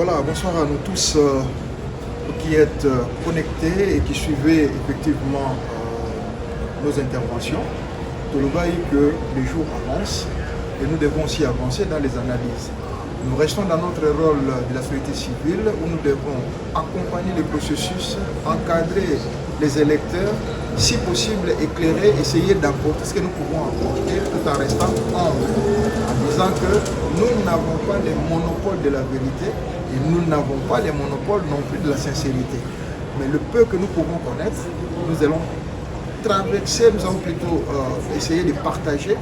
Voilà, bonsoir à nous tous qui êtes connectés et qui suivez effectivement nos interventions. Tout le bail que les jours avancent et nous devons aussi avancer dans les analyses. Nous restons dans notre rôle de la société civile où nous devons accompagner les processus, encadrer les électeurs, si possible éclairer, essayer d'apporter ce que nous pouvons apporter tout en restant humble, en disant que nous n'avons pas les monopoles de la vérité et nous n'avons pas les monopoles non plus de la sincérité. Mais le peu que nous pouvons connaître, nous allons traverser, nous allons plutôt essayer de partager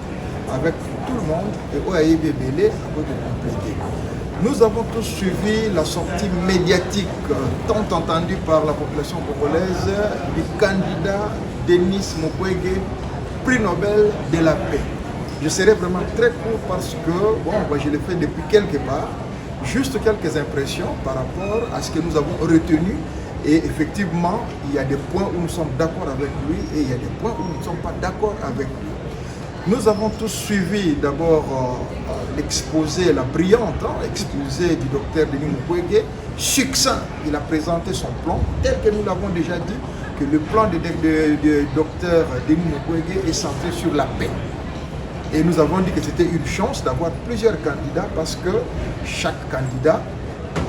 avec tout le monde et OAIBBL afin de compléter. Nous avons tous suivi la sortie médiatique tant entendue par la population congolaise du candidat Denis Mukwege, prix Nobel de la paix. Je serai vraiment très court parce que je l'ai fait depuis quelque part, juste quelques impressions par rapport à ce que nous avons retenu. Et effectivement, il y a des points où nous sommes d'accord avec lui et il y a des points où nous ne sommes pas d'accord avec lui. Nous avons tous suivi d'abord l'exposé, la brillante exposé du docteur Denis Mukwege, succinct. Il a présenté son plan, tel que nous l'avons déjà dit, que le plan du docteur Denis Mukwege est centré sur la paix. Et nous avons dit que c'était une chance d'avoir plusieurs candidats parce que chaque candidat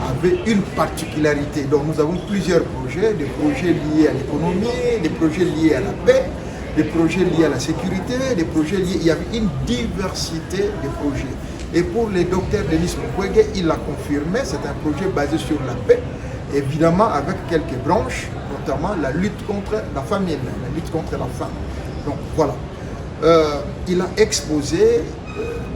avait une particularité. Donc nous avons plusieurs projets, des projets liés à l'économie, des projets liés à la paix, des projets liés à la sécurité, des projets liés... Il y avait une diversité de projets. Et pour le docteur Denis Mukwege, il l'a confirmé, c'est un projet basé sur la paix, évidemment avec quelques branches, notamment la lutte contre la famine, la lutte contre la faim. Donc voilà. Il a exposé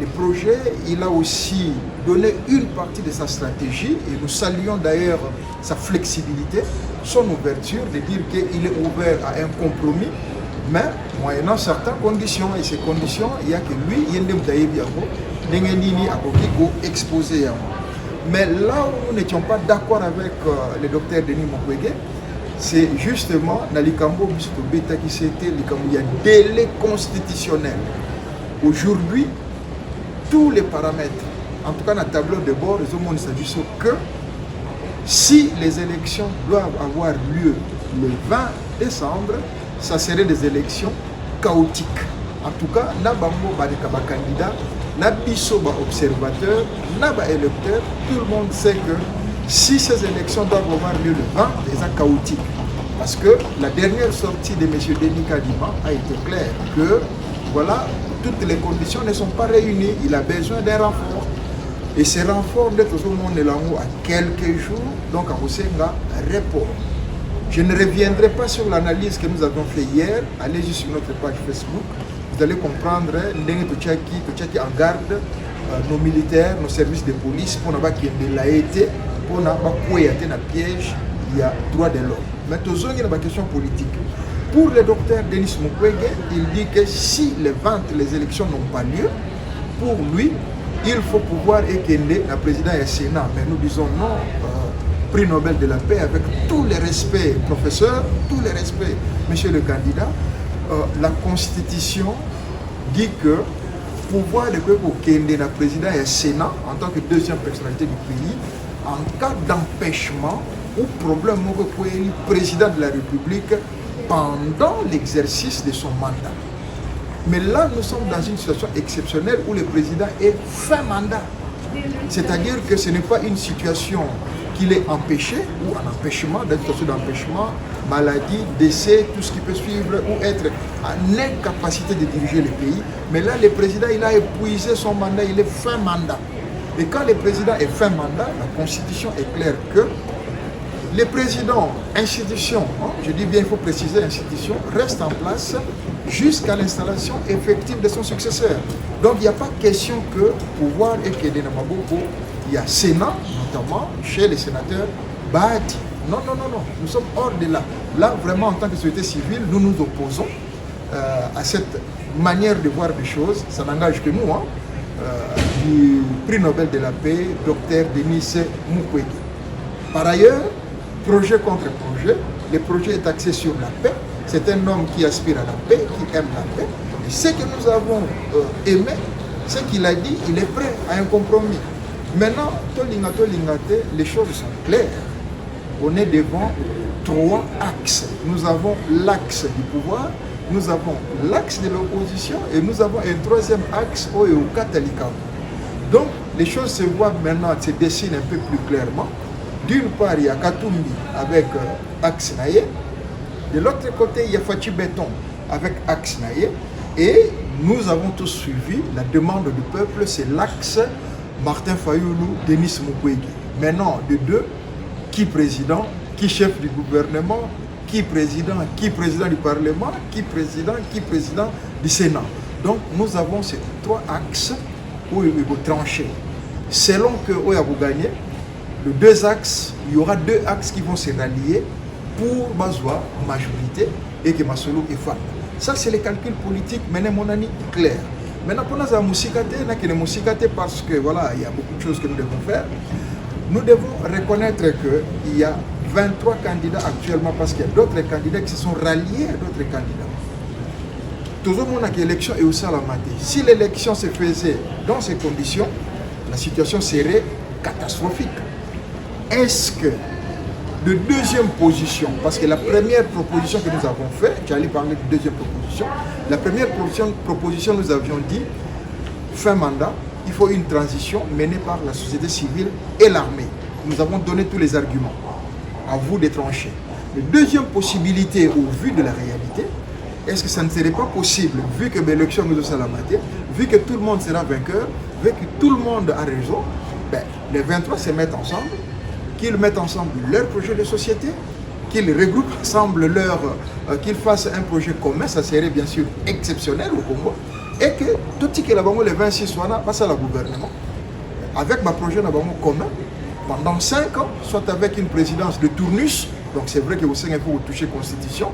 les projets, il a aussi donné une partie de sa stratégie et nous saluons d'ailleurs sa flexibilité, son ouverture, de dire qu'il est ouvert à un compromis, mais moyennant certaines conditions. Et ces conditions, il y a que lui, exposé. Mais là où nous n'étions pas d'accord avec le docteur Denis Mukwege, c'est justement dans les Cambo Bistobeta qui c'était il y a délai constitutionnel. Aujourd'hui, tous les paramètres, en tout cas dans le tableau de bord, ils ont dit que si les élections doivent avoir lieu le 20 décembre, ça serait des élections chaotiques. En tout cas, na bango ba candidat, na biso ba observateur, na ba électeur, tout le monde sait que si ces élections doivent avoir lieu le 20, c'est chaotique. Parce que la dernière sortie de M. Denis Kadima a été claire que voilà, toutes les conditions ne sont pas réunies. Il a besoin d'un renfort. Et ce renfort d'être au monde à quelques jours, donc à Osenga, répond. Je ne reviendrai pas sur l'analyse que nous avons fait hier. Allez juste sur notre page Facebook. Vous allez comprendre Tchaki en garde nos militaires, nos services de police pour ne pas qu'il y ait de l'AET, pour ne pas qu'il y ait un piège, il y a droit de l'homme. Mais tout ça, il y a une question politique. Pour le docteur Denis Mukwege, il dit que si le 20, les élections n'ont pas lieu, pour lui, il faut pouvoir équender la présidence et le Sénat. Mais nous disons non, prix Nobel de la paix, avec tout le respect, professeur, tout le respect, monsieur le candidat, la Constitution dit que pouvoir de équender la présidence et le Sénat, en tant que deuxième personnalité du pays, en cas d'empêchement ou problème pour le président de la République pendant l'exercice de son mandat. Mais là, nous sommes dans une situation exceptionnelle où le président est fin mandat. C'est-à-dire que ce n'est pas une situation qu'il est empêché ou un empêchement, dans une situation d'empêchement, maladie, décès, tout ce qui peut suivre ou être en incapacité de diriger le pays. Mais là, le président, il a épuisé son mandat, il est fin mandat. Et quand le président est fin mandat, la Constitution est claire que les présidents, institutions, je dis bien, il faut préciser institution, restent en place jusqu'à l'installation effective de son successeur. Donc il n'y a pas question que pouvoir et que de Namaboko, il y a Sénat, notamment chez les sénateurs, Badi. Non, non, non, non, nous sommes hors de là. Là, vraiment, en tant que société civile, nous nous opposons à cette manière de voir les choses. Ça n'engage que nous, du prix Nobel de la paix, docteur Denis Mukwege. Par ailleurs, projet contre projet, le projet est axé sur la paix. C'est un homme qui aspire à la paix, qui aime la paix. Et ce que nous avons aimé, c'est qu'il a dit qu'il est prêt à un compromis. Maintenant, les choses sont claires. On est devant 3 axes. Nous avons l'axe du pouvoir, nous avons l'axe de l'opposition et nous avons un 3e axe au Katalikam. Donc, les choses se voient maintenant, se dessinent un peu plus clairement. D'une part, il y a Katumbi avec axe Naye. De l'autre côté, il y a Fachi Béton avec axe Naye. Et nous avons tous suivi la demande du peuple, c'est l'axe Martin Fayoulou, Denis Mukwege. Maintenant, de deux, qui président, qui chef du gouvernement, qui président du Parlement, qui président du Sénat. Donc, nous avons ces 3 axes où il faut trancher. Selon que où vous gagnez, les 2 axes, il y aura 2 axes qui vont se rallier pour Bazoua majorité et que Masolo est fan. Ça, c'est les calculs politiques, mais mon ami clair. Maintenant, pour nous, parce que voilà, il y a beaucoup de choses que nous devons faire. Nous devons reconnaître qu'il y a 23 candidats actuellement parce qu'il y a d'autres candidats qui se sont ralliés à d'autres candidats. Tout le monde a que l'élection est aussi à la matinée. Si l'élection se faisait dans ces conditions, la situation serait catastrophique. Est-ce que de deuxième position, parce que la première proposition que nous avons faite, j'allais parler de deuxième proposition, la première proposition nous avions dit, fin mandat, il faut une transition menée par la société civile et l'armée. Nous avons donné tous les arguments. À vous de trancher. La deuxième possibilité, au vu de la réalité, est-ce que ça ne serait pas possible, vu que l'élection nous a la matière, vu que tout le monde sera vainqueur, vu que tout le monde a raison, ben, les 23 se mettent ensemble, qu'ils mettent ensemble leur projet de société, qu'ils regroupent ensemble qu'ils fassent un projet commun, ça serait bien sûr exceptionnel au Congo, et que tout ce qui est là-bas, les 26 soient là, passe à la gouvernement, avec ma projet commun, pendant 5 ans, soit avec une présidence de tournus, donc c'est vrai que vous savez qu'il faut toucher la Constitution,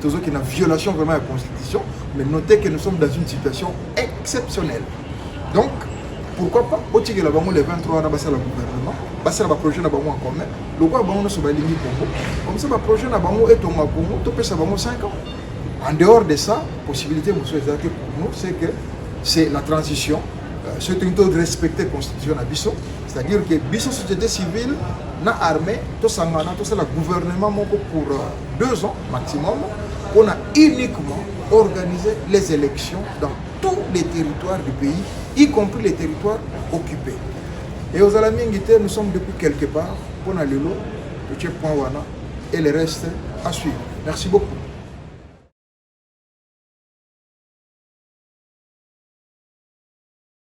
tout ce qui est une violation vraiment de la Constitution, mais notez que nous sommes dans une situation exceptionnelle. Donc, pourquoi pas, au tigre les 23 ans, passer à la gouvernement, passer à la projet en commun, le quoi, on se va limiter Congo. Comme ça, le projet est au Congo, tout peut ça 5 ans. En dehors de ça, possibilité pour nous, c'est que c'est la transition, c'est une de respecter la Constitution à Bissot, c'est-à-dire que Bissot société civile, na armée, tout ça, le gouvernement pour 2 ans maximum, on a uniquement organisé les élections dans tous les territoires du pays, y compris les territoires occupés. Et aux Alamingité, nous sommes depuis quelque part, pour aller là, et le reste à suivre. Merci beaucoup.